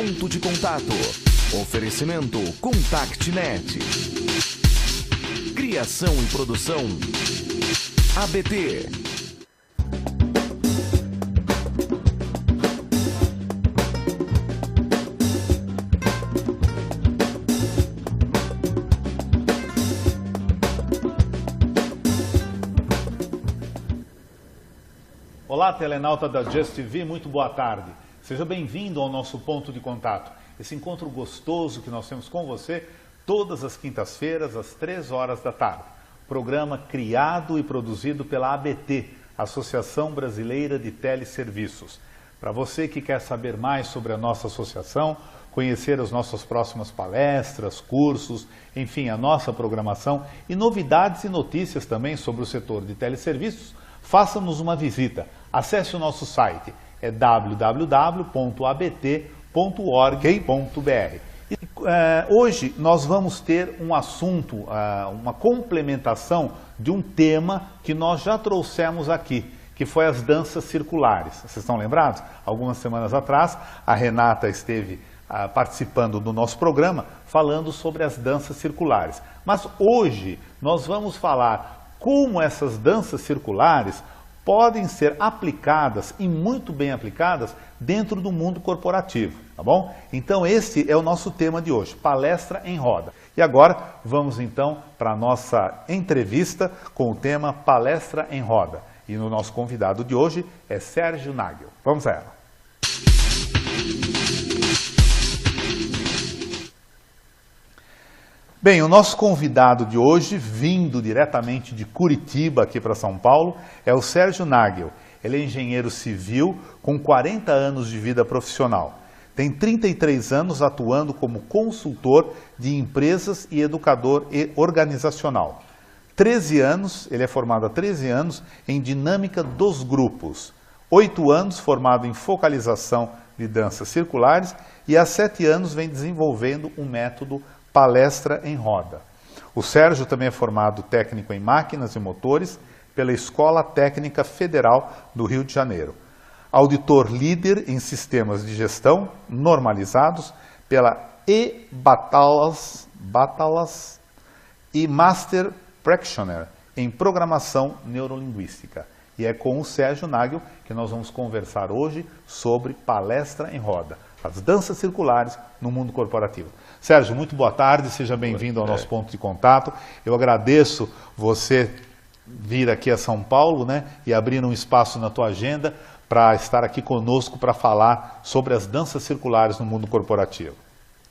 Ponto de contato. Oferecimento ContactNet. Criação e produção ABT. Olá, telenauta da Just TV, muito boa tarde. Seja bem-vindo ao nosso ponto de contato. Esse encontro gostoso que nós temos com você todas as quintas-feiras, às 3 horas da tarde. Programa criado e produzido pela ABT, Associação Brasileira de Teleserviços. Para você que quer saber mais sobre a nossa associação, conhecer as nossas próximas palestras, cursos, enfim, a nossa programação e novidades e notícias também sobre o setor de teleserviços, faça-nos uma visita. Acesse o nosso site, é www.abt.org.br. Hoje nós vamos ter um assunto, uma complementação de um tema que nós já trouxemos aqui, que foi as danças circulares. Vocês estão lembrados? Algumas semanas atrás, a Renata esteve participando do nosso programa, falando sobre as danças circulares. Mas hoje nós vamos falar como essas danças circulares podem ser aplicadas e muito bem aplicadas dentro do mundo corporativo, tá bom? Então esse é o nosso tema de hoje, palestra em roda. E agora vamos então para a nossa entrevista com o tema palestra em roda. E o nosso convidado de hoje é Sérgio Nagel. Vamos a ela. Bem, o nosso convidado de hoje, vindo diretamente de Curitiba aqui para São Paulo, é o Sérgio Nagel. Ele é engenheiro civil com 40 anos de vida profissional. Tem 33 anos atuando como consultor de empresas e educador organizacional. 13 anos, ele é formado há 13 anos em dinâmica dos grupos. 8 anos formado em focalização de danças circulares e há 7 anos vem desenvolvendo um método palestra em roda. O Sérgio também é formado técnico em máquinas e motores pela Escola Técnica Federal do Rio de Janeiro. Auditor líder em sistemas de gestão normalizados pela e-Batalas e Master Practitioner em programação neurolinguística. E é com o Sérgio Nagel que nós vamos conversar hoje sobre palestra em roda, as danças circulares no mundo corporativo. Sérgio, muito boa tarde, seja bem-vindo ao nosso ponto de contato. Eu agradeço você vir aqui a São Paulo, né, e abrir um espaço na tua agenda para estar aqui conosco para falar sobre as danças circulares no mundo corporativo.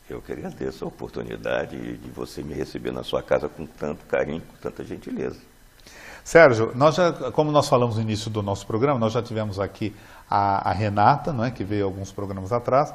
Eu que agradeço a oportunidade de você me receber na sua casa com tanto carinho, com tanta gentileza. Sérgio, como nós falamos no início do nosso programa, nós já tivemos aqui a Renata, não é, que veio alguns programas atrás,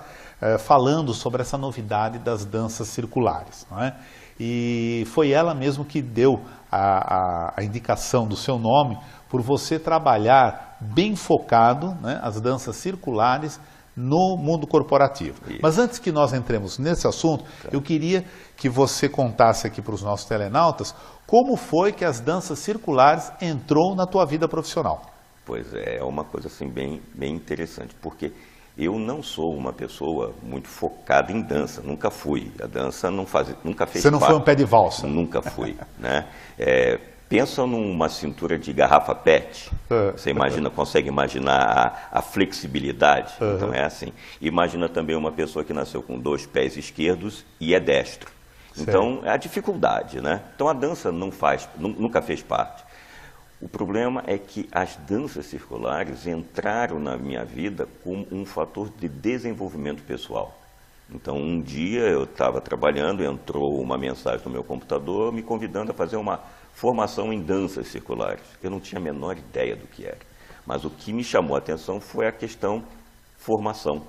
falando sobre essa novidade das danças circulares. Não é? E foi ela mesmo que deu a indicação do seu nome por você trabalhar bem focado, né, as danças circulares no mundo corporativo. Isso. Mas antes que nós entremos nesse assunto, eu queria que você contasse aqui para os nossos telenautas como foi que as danças circulares entrou na tua vida profissional. Pois é uma coisa assim bem interessante, porque eu não sou uma pessoa muito focada em dança, nunca fui. A dança nunca fez Você não foi um pé de valsa? Nunca fui, né? Pensa numa cintura de garrafa PET, você consegue imaginar a flexibilidade? Então é assim. Imagina também uma pessoa que nasceu com 2 pés esquerdos e é destro. Então é a dificuldade, né? Então a dança nunca fez parte. O problema é que as danças circulares entraram na minha vida como um fator de desenvolvimento pessoal. Então um dia eu estava trabalhando, entrou uma mensagem no meu computador me convidando a fazer uma formação em danças circulares. Eu não tinha a menor ideia do que era, mas o que me chamou a atenção foi a questão formação.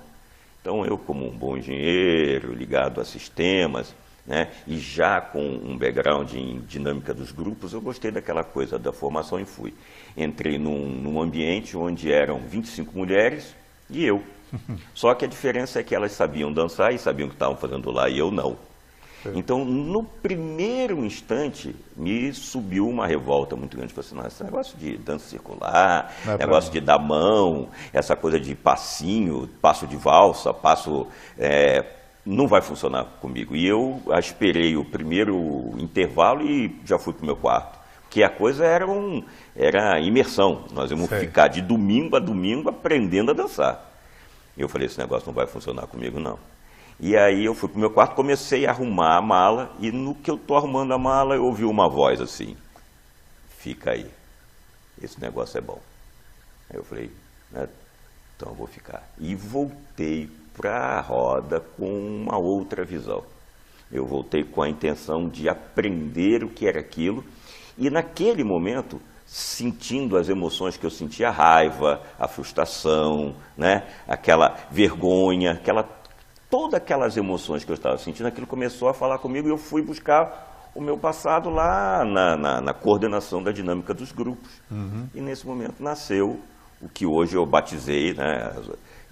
Então eu, como um bom engenheiro, ligado a sistemas, né, e já com um background em dinâmica dos grupos, eu gostei daquela coisa da formação e fui. Entrei num ambiente onde eram 25 mulheres e eu. Só que a diferença é que elas sabiam dançar e sabiam o que estavam fazendo lá e eu não. Então, no primeiro instante, me subiu uma revolta muito grande. Falei assim, não, esse negócio de dança circular, negócio de dar mão, essa coisa de passinho, passo de valsa, passo... não vai funcionar comigo. E eu esperei o primeiro intervalo e já fui para o meu quarto. Porque a coisa era imersão. Nós íamos ficar de domingo a domingo aprendendo a dançar. Eu falei, esse negócio não vai funcionar comigo, não. E aí eu fui para o meu quarto, comecei a arrumar a mala, e no que eu estou arrumando a mala, eu ouvi uma voz assim, fica aí, esse negócio é bom. Aí eu falei, então eu vou ficar. E voltei para a roda com uma outra visão. Eu voltei com a intenção de aprender o que era aquilo, e naquele momento, sentindo as emoções que eu sentia, a raiva, a frustração, né? Aquela vergonha, todas aquelas emoções que eu estava sentindo, aquilo começou a falar comigo e eu fui buscar o meu passado lá na coordenação da dinâmica dos grupos. E nesse momento nasceu o que hoje eu batizei, né,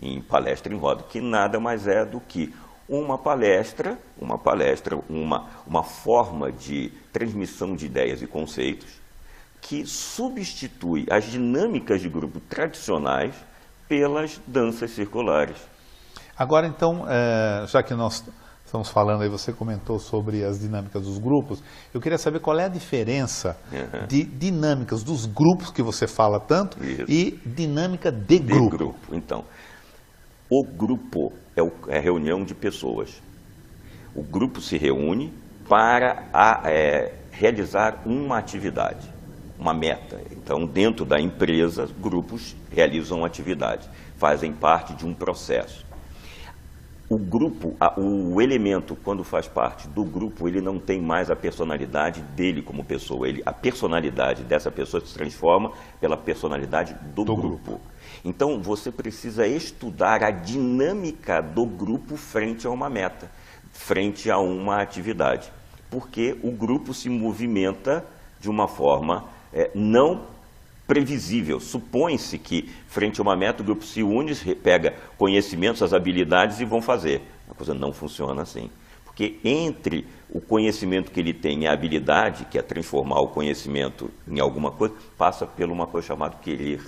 em palestra em roda, que nada mais é do que uma palestra, uma forma de transmissão de ideias e conceitos que substitui as dinâmicas de grupo tradicionais pelas danças circulares. Agora, então, já que nós estamos falando aí, você comentou sobre as dinâmicas dos grupos, eu queria saber qual é a diferença de dinâmicas dos grupos que você fala tanto e dinâmica de grupo. Então, o grupo é a reunião de pessoas. O grupo se reúne para realizar uma atividade, uma meta. Então, dentro da empresa, grupos realizam atividade, fazem parte de um processo. O grupo, o elemento, quando faz parte do grupo, ele não tem mais a personalidade dele como pessoa. A personalidade dessa pessoa se transforma pela personalidade do grupo. Então, você precisa estudar a dinâmica do grupo frente a uma meta, frente a uma atividade. Porque o grupo se movimenta de uma forma não previsível. Supõe-se que, frente a uma meta, o grupo se une, pega conhecimentos, as habilidades e vão fazer. A coisa não funciona assim. Porque entre o conhecimento que ele tem e a habilidade, que é transformar o conhecimento em alguma coisa, passa por uma coisa chamada querer.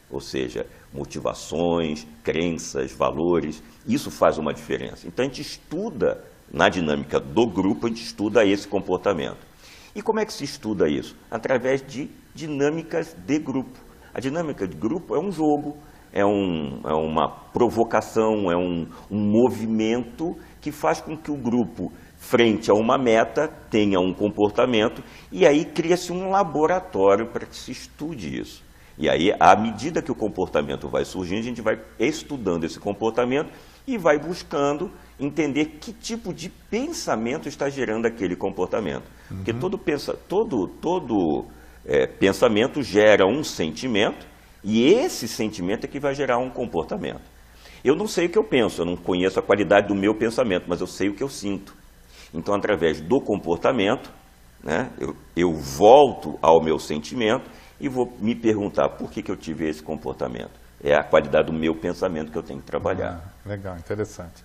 Ou seja, motivações, crenças, valores. Isso faz uma diferença. Então, a gente estuda, na dinâmica do grupo, a gente estuda esse comportamento. E como é que se estuda isso? Através de dinâmicas de grupo. A dinâmica de grupo é um jogo, é uma provocação, é um movimento que faz com que o grupo, frente a uma meta, tenha um comportamento, e aí cria-se um laboratório para que se estude isso. E aí, à medida que o comportamento vai surgindo, a gente vai estudando esse comportamento e vai buscando entender que tipo de pensamento está gerando aquele comportamento. Porque todo pensamento gera um sentimento, e esse sentimento é que vai gerar um comportamento. Eu não sei o que eu penso, eu não conheço a qualidade do meu pensamento, mas eu sei o que eu sinto. Então, através do comportamento, né, eu volto ao meu sentimento e vou me perguntar por que eu tive esse comportamento. É a qualidade do meu pensamento que eu tenho que trabalhar. Legal, interessante.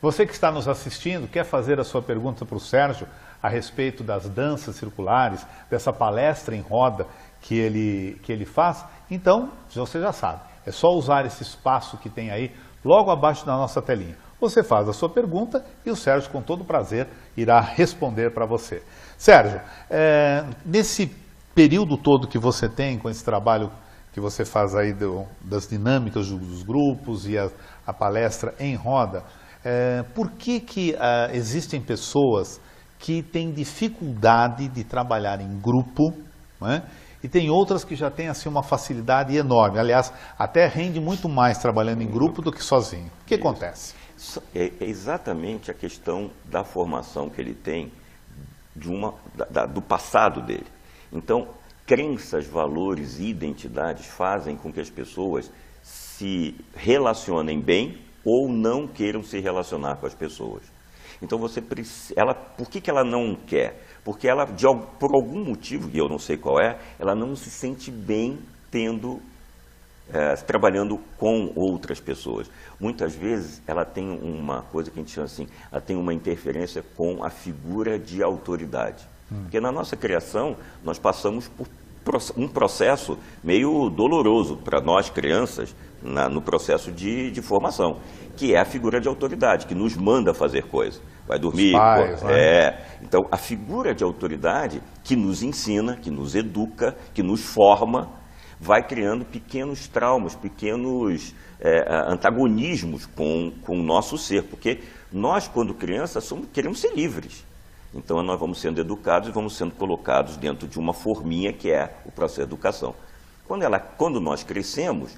Você que está nos assistindo, quer fazer a sua pergunta para o Sérgio a respeito das danças circulares, dessa palestra em roda que ele faz? Então, você já sabe, é só usar esse espaço que tem aí, logo abaixo da nossa telinha. Você faz a sua pergunta e o Sérgio, com todo prazer, irá responder para você. Sérgio, nesse período todo que você tem com esse trabalho que você faz aí das dinâmicas dos grupos e a palestra em roda, por que existem pessoas que têm dificuldade de trabalhar em grupo, né? E tem outras que já têm assim, uma facilidade enorme. Aliás, até rende muito mais trabalhando em grupo do que sozinho. O que acontece? É exatamente a questão da formação que ele tem do passado dele. Então, crenças, valores e identidades fazem com que as pessoas se relacionem bem ou não queiram se relacionar com as pessoas. Então, por que ela não quer? Porque ela, por algum motivo, e eu não sei qual é, ela não se sente bem tendo trabalhando com outras pessoas. Muitas vezes ela tem uma coisa que a gente chama assim, ela tem uma interferência com a figura de autoridade. Porque na nossa criação nós passamos por um processo meio doloroso para nós crianças no processo de formação, que é a figura de autoridade, que nos manda fazer coisas. Vai dormir, pais, né? Então a figura de autoridade que nos ensina, que nos educa, que nos forma, vai criando pequenos traumas, pequenos antagonismos com o nosso ser, porque nós, quando crianças, queremos ser livres. Então nós vamos sendo educados e vamos sendo colocados dentro de uma forminha que é o processo de educação. Quando nós crescemos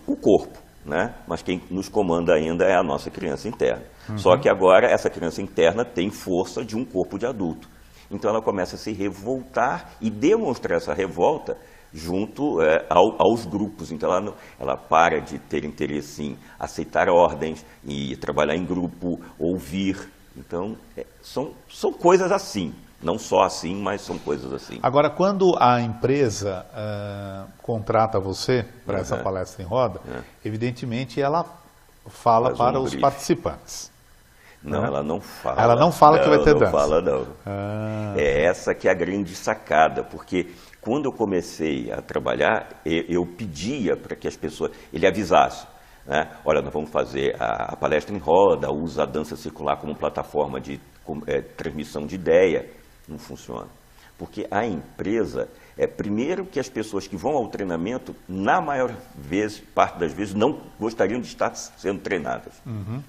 o corpo, né? Mas quem nos comanda ainda é a nossa criança interna. Só que agora essa criança interna tem força de um corpo de adulto. Então ela começa a se revoltar e demonstrar essa revolta junto aos grupos. Então ela para de ter interesse em aceitar ordens, e trabalhar em grupo, ouvir. Então são coisas assim, não só assim, mas são coisas assim. Agora, quando a empresa contrata você para essa palestra em roda, evidentemente ela fala para os participantes. Não, ela não fala. Ela não fala que vai ter dança. Não fala, não. É essa que é a grande sacada, porque quando eu comecei a trabalhar, eu pedia para que as pessoas, ele avisasse, né? Olha, nós vamos fazer a palestra em roda, usa a dança circular como plataforma de transmissão de ideia. Não funciona. Porque a empresa, primeiro que as pessoas que vão ao treinamento, na maior parte das vezes, não gostariam de estar sendo treinadas.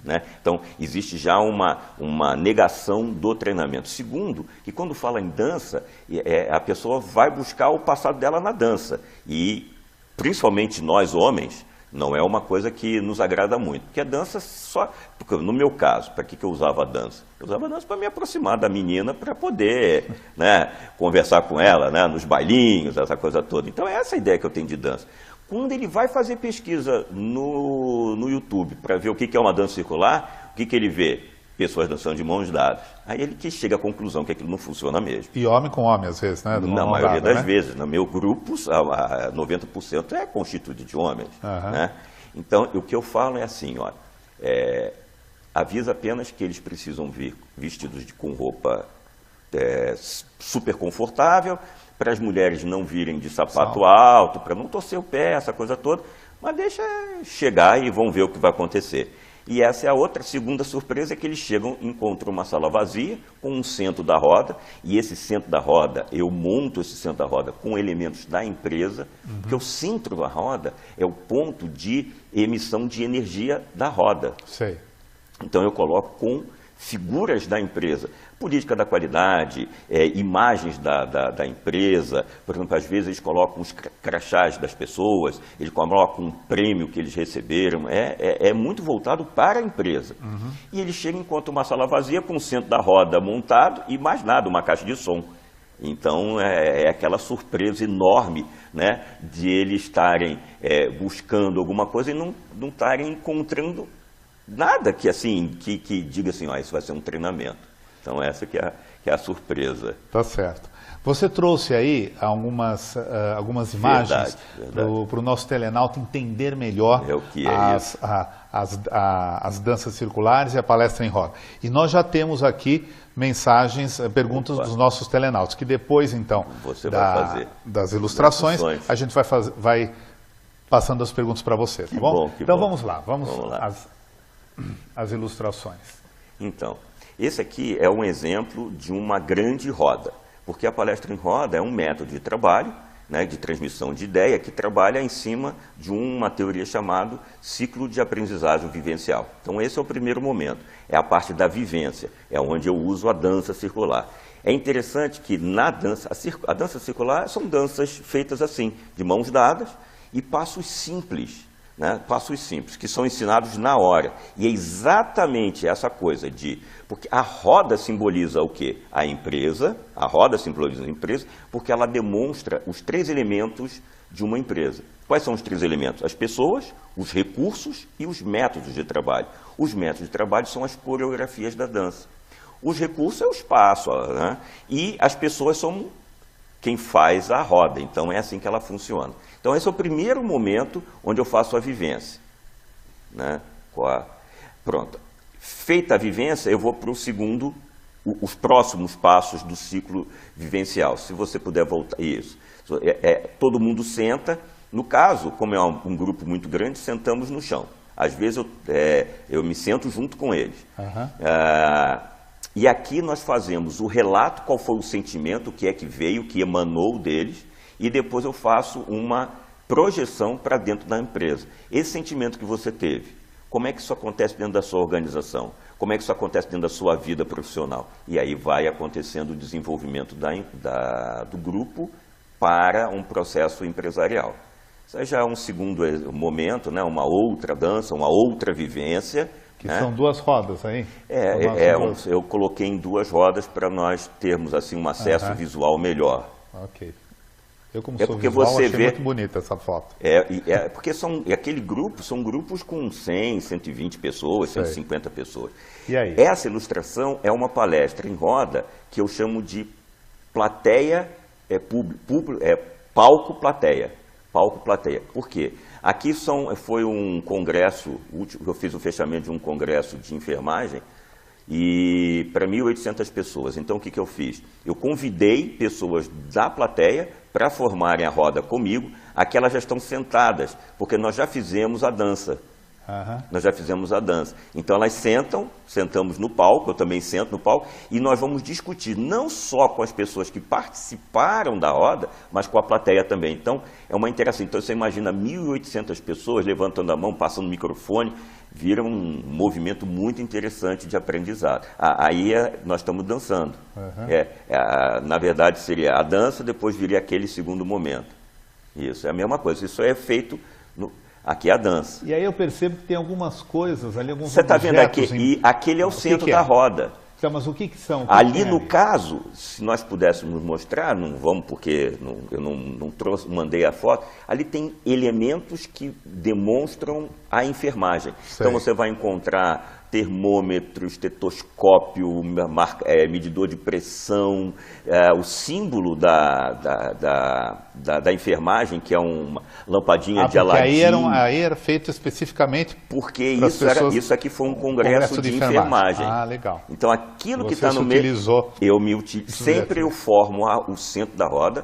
Né? Então, existe já uma negação do treinamento. Segundo, que quando fala em dança, a pessoa vai buscar o passado dela na dança. E, principalmente nós, homens, não é uma coisa que nos agrada muito. Porque a dança porque no meu caso, para que eu usava a dança? Eu usava a dança para me aproximar da menina, para poder, né, conversar com ela, né, nos bailinhos, essa coisa toda. Então é essa a ideia que eu tenho de dança. Quando ele vai fazer pesquisa no YouTube para ver o que é uma dança circular, o que ele vê? Pessoas dançando de mãos dadas. Aí ele que chega à conclusão que aquilo não funciona mesmo. E homem com homem, às vezes, né? Na maioria das vezes. No meu grupo, 90% é constituído de homens. Né? Então, o que eu falo é assim, olha, avisa apenas que eles precisam vir vestidos com roupa super confortável, para as mulheres não virem de sapato alto, para não torcer o pé, essa coisa toda, mas deixa chegar e vão ver o que vai acontecer. E essa é a segunda surpresa, é que eles chegam, encontram uma sala vazia, com um centro da roda, e esse centro da roda, eu monto esse centro da roda com elementos da empresa, porque o centro da roda é o ponto de emissão de energia da roda. Sei. Então eu coloco com figuras da empresa, política da qualidade, imagens da empresa. Por exemplo, às vezes eles colocam os crachás das pessoas, eles colocam um prêmio que eles receberam, é muito voltado para a empresa. E eles chegam, encontram uma sala vazia com o centro da roda montado e mais nada, uma caixa de som. Então é aquela surpresa enorme, né, de eles estarem buscando alguma coisa e não estarem encontrando nada que diga assim, isso vai ser um treinamento. Então essa que é a surpresa. Tá certo. Você trouxe aí algumas imagens para o nosso telenauta entender melhor as danças circulares e a palestra em roda. E nós já temos aqui mensagens, perguntas dos nossos telenautas, que depois, então, das ilustrações, a gente vai passando as perguntas para você, tá bom? Então vamos lá, vamos às ilustrações. Então, esse aqui é um exemplo de uma grande roda, porque a palestra em roda é um método de trabalho, né, de transmissão de ideia, que trabalha em cima de uma teoria chamada ciclo de aprendizagem vivencial. Então esse é o primeiro momento, é a parte da vivência, é onde eu uso a dança circular. É interessante que na dança, a dança circular são danças feitas assim, de mãos dadas e passos simples. Né, passos simples, que são ensinados na hora. E é exatamente essa coisa porque a roda simboliza o quê? A empresa, a roda simboliza a empresa, porque ela demonstra os 3 elementos de uma empresa. Quais são os 3 elementos? As pessoas, os recursos e os métodos de trabalho. Os métodos de trabalho são as coreografias da dança. Os recursos é o espaço, né? E as pessoas são quem faz a roda. Então é assim que ela funciona. Então esse é o primeiro momento onde eu faço a vivência, né? Pronto. Feita a vivência, eu vou para o segundo, os próximos passos do ciclo vivencial. Se você puder voltar, isso. Todo mundo senta. No caso, como é um grupo muito grande, sentamos no chão. Às vezes eu me sento junto com eles. E aqui nós fazemos o relato, qual foi o sentimento, o que é que veio, o que emanou deles, e depois eu faço uma projeção para dentro da empresa. Esse sentimento que você teve, como é que isso acontece dentro da sua organização? Como é que isso acontece dentro da sua vida profissional? E aí vai acontecendo o desenvolvimento do grupo para um processo empresarial. Isso já é um segundo momento, né? Uma outra dança, uma outra vivência. Que são duas rodas aí? Eu coloquei em duas rodas para nós termos assim, um acesso visual melhor. Ok. Eu, como sou visual, achei muito bonita essa foto. Porque aquele grupo são grupos com 100, 120 pessoas, 150 pessoas. E aí? Essa ilustração é uma palestra em roda que eu chamo de plateia, palco-plateia. Palco-plateia. Por quê? Aqui foi um congresso, eu fiz o fechamento de um congresso de enfermagem, e para 1.800 pessoas. Então, o que eu fiz? Eu convidei pessoas da plateia para formarem a roda comigo. Aqui elas já estão sentadas, porque nós já fizemos a dança. Nós já fizemos a dança. Então, elas sentamos no palco, eu também sento no palco, e nós vamos discutir não só com as pessoas que participaram da roda, mas com a plateia também. Então, é uma interação. Então, você imagina 1.800 pessoas levantando a mão, passando o microfone, vira um movimento muito interessante de aprendizado. Aí nós estamos dançando. Na verdade, seria a dança, depois viria aquele segundo momento. Isso, é a mesma coisa. Isso é feito... Aqui é a dança. E aí eu percebo que tem algumas coisas ali, alguns Você está vendo aqui, e aquele é o centro da roda. Então, mas o que são? Ali no caso, se nós pudéssemos mostrar, não vamos porque eu não mandei a foto, ali tem elementos que demonstram a enfermagem. Então você vai encontrar termômetro, estetoscópio, medidor de pressão, o símbolo da enfermagem, que é uma lampadinha de Aladim. Aí era feito especificamente porque isso aqui foi um congresso de enfermagem. Legal. Então aquilo que está no meio, sempre eu formo o centro da roda,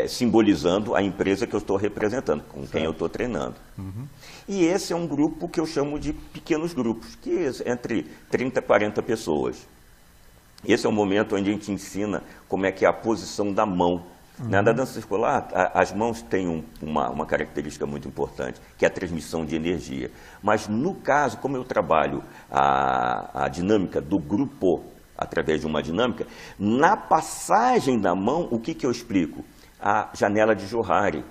simbolizando a empresa que eu estou representando, com quem eu estou treinando. E esse é um grupo que eu chamo de pequenos grupos, que é entre 30 e 40 pessoas. Esse é o momento onde a gente ensina como é que é a posição da mão. Na dança circular, as mãos têm uma característica muito importante, que é a transmissão de energia. Mas no caso, como eu trabalho a dinâmica do grupo, através de uma dinâmica, na passagem da mão, o que eu explico? A janela de Johari.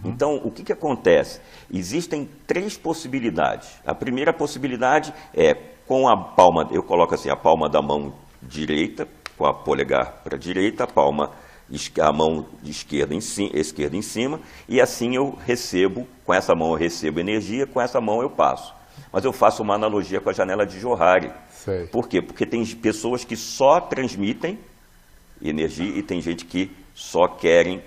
Então, o que acontece? Existem 3 possibilidades. A primeira possibilidade é com a palma, eu coloco assim, a palma da mão direita, com a polegar para a direita, a mão esquerda em cima, e assim eu recebo, com essa mão eu recebo energia, com essa mão eu passo. Mas eu faço uma analogia com a janela de Johari. Por quê? Porque tem pessoas que só transmitem energia e tem gente que só querem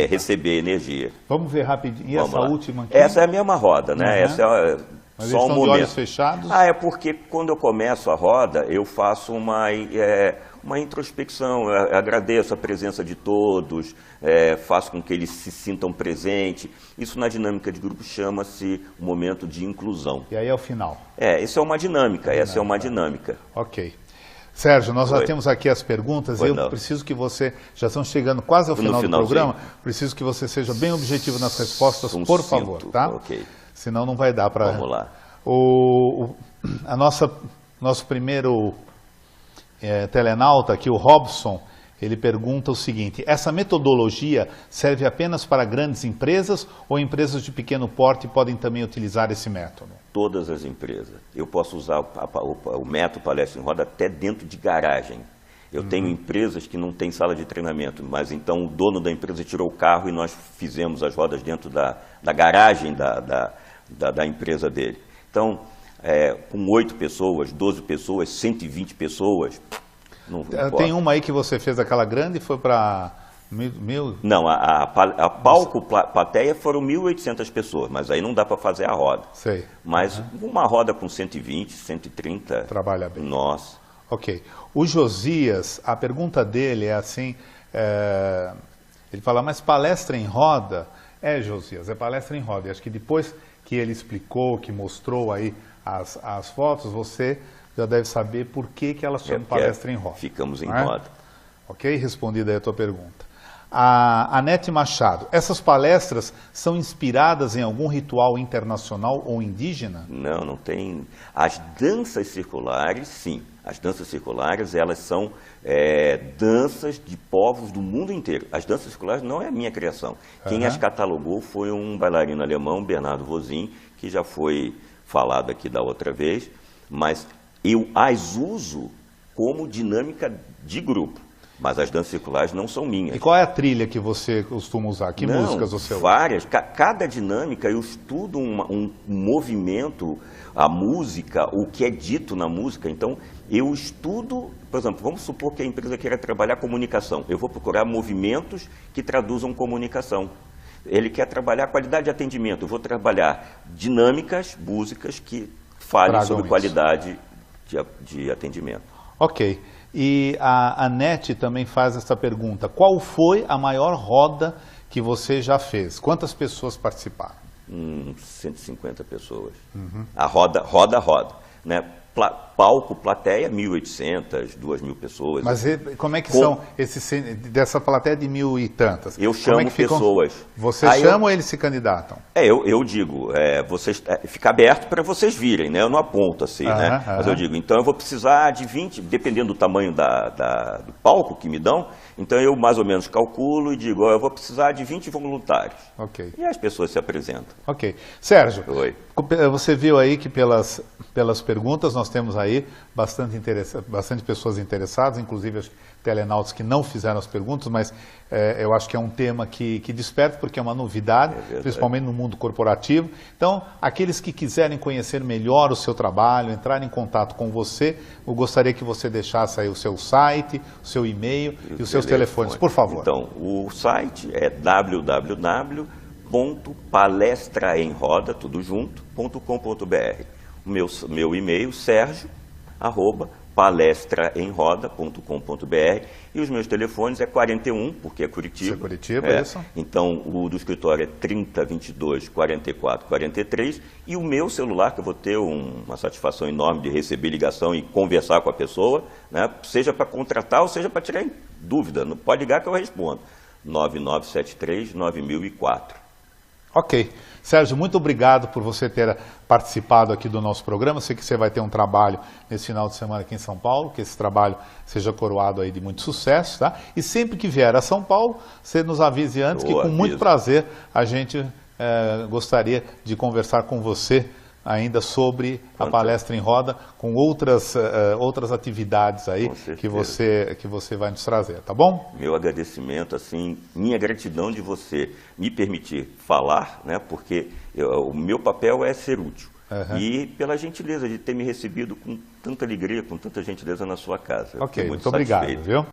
receber energia. Vamos ver rapidinho. E essa última aqui? Essa é a mesma roda, né? Essa é Mas só um momento. De olhos fechados? É porque quando eu começo a roda, eu faço uma introspecção, eu agradeço a presença de todos, faço com que eles se sintam presentes. Isso na dinâmica de grupo chama-se um momento de inclusão. E aí é o final? Isso é uma dinâmica, essa é uma dinâmica. Ok. Sérgio, nós já temos aqui as perguntas e eu preciso que você, já estamos chegando quase ao final do programa, preciso que você seja bem objetivo nas respostas, por favor, tá? Ok. Senão não vai dar para... Vamos lá. Nosso primeiro telenauta aqui, o Robson, ele pergunta o seguinte: essa metodologia serve apenas para grandes empresas ou empresas de pequeno porte podem também utilizar esse método? Todas as empresas. Eu posso usar o método palestra em roda até dentro de garagem. Eu tenho empresas que não têm sala de treinamento, mas então o dono da empresa tirou o carro e nós fizemos as rodas dentro da garagem da empresa dele. Então, com 8 pessoas, 12 pessoas, 120 pessoas... Tem uma aí que você fez aquela grande e foi para Não, a palco plateia foram 1.800 pessoas, mas aí não dá para fazer a roda. Sei. Mas uma roda com 120, 130... Trabalha bem. Nossa. Ok. O Josias, a pergunta dele é assim, ele fala, mas palestra em roda? Josias, é palestra em roda. E acho que depois que ele explicou, que mostrou aí as fotos, você já deve saber por que elas chamam palestra em roda. Ficamos em roda. Ok? Respondida aí a tua pergunta. A Anete Machado, essas palestras são inspiradas em algum ritual internacional ou indígena? Não, não tem. As danças circulares, sim. As danças circulares, elas são danças de povos do mundo inteiro. As danças circulares não é a minha criação. Quem as catalogou foi um bailarino alemão, Bernardo Rosin, que já foi falado aqui da outra vez, mas eu as uso como dinâmica de grupo. Mas as danças circulares não são minhas. E qual é a trilha que você costuma usar? Que músicas você usa? Várias. Cada dinâmica eu estudo um movimento, a música, o que é dito na música. Então, eu estudo, por exemplo, vamos supor que a empresa queira trabalhar comunicação. Eu vou procurar movimentos que traduzam comunicação. Ele quer trabalhar qualidade de atendimento. Eu vou trabalhar dinâmicas, músicas que falem sobre qualidade de atendimento. Ok. E a Anete também faz essa pergunta. Qual foi a maior roda que você já fez? Quantas pessoas participaram? 150 pessoas. A roda, né? Palco, plateia, 1.800, 2.000 pessoas. Mas como é que são dessa plateia de 1.000 e tantas? Eu chamo pessoas. Você chama ou eles se candidatam? Eu digo, fica aberto para vocês virem, né? Eu não aponto assim, né? Mas eu digo, então eu vou precisar de 20, dependendo do tamanho do palco que me dão, então eu mais ou menos calculo e digo, eu vou precisar de 20 voluntários. Ok. E as pessoas se apresentam. Ok. Sérgio, Oi. Você viu aí que pelas perguntas nós temos aí bastante pessoas interessadas, inclusive os telenautas que não fizeram as perguntas, mas eu acho que é um tema que desperta, porque é uma novidade, principalmente no mundo corporativo. Então, aqueles que quiserem conhecer melhor o seu trabalho, entrar em contato com você, eu gostaria que você deixasse aí o seu site, o seu e-mail e os seus telefones, por favor. Então, o site é www.palestraemroda, tudo junto.com.br. O meu e-mail, sergio@palestraemroda.com.br, e os meus telefones é 41, porque é Curitiba. Isso é Curitiba, isso. Então, o do escritório é 30 22 44 43, e o meu celular, que eu vou ter uma satisfação enorme de receber ligação e conversar com a pessoa, né, seja para contratar ou seja para tirar dúvida. Não pode ligar que eu respondo. 9973-9004. Ok. Sérgio, muito obrigado por você ter participado aqui do nosso programa. Sei que você vai ter um trabalho nesse final de semana aqui em São Paulo, que esse trabalho seja coroado aí de muito sucesso, tá? E sempre que vier a São Paulo, você nos avise antes, que com muito prazer a gente gostaria de conversar com você ainda sobre a palestra em roda, com outras atividades aí que você vai nos trazer, tá bom? Meu agradecimento, assim, minha gratidão de você me permitir falar, né? Porque o meu papel é ser útil. E pela gentileza de ter me recebido com tanta alegria, com tanta gentileza na sua casa. Ok, muito obrigado, viu?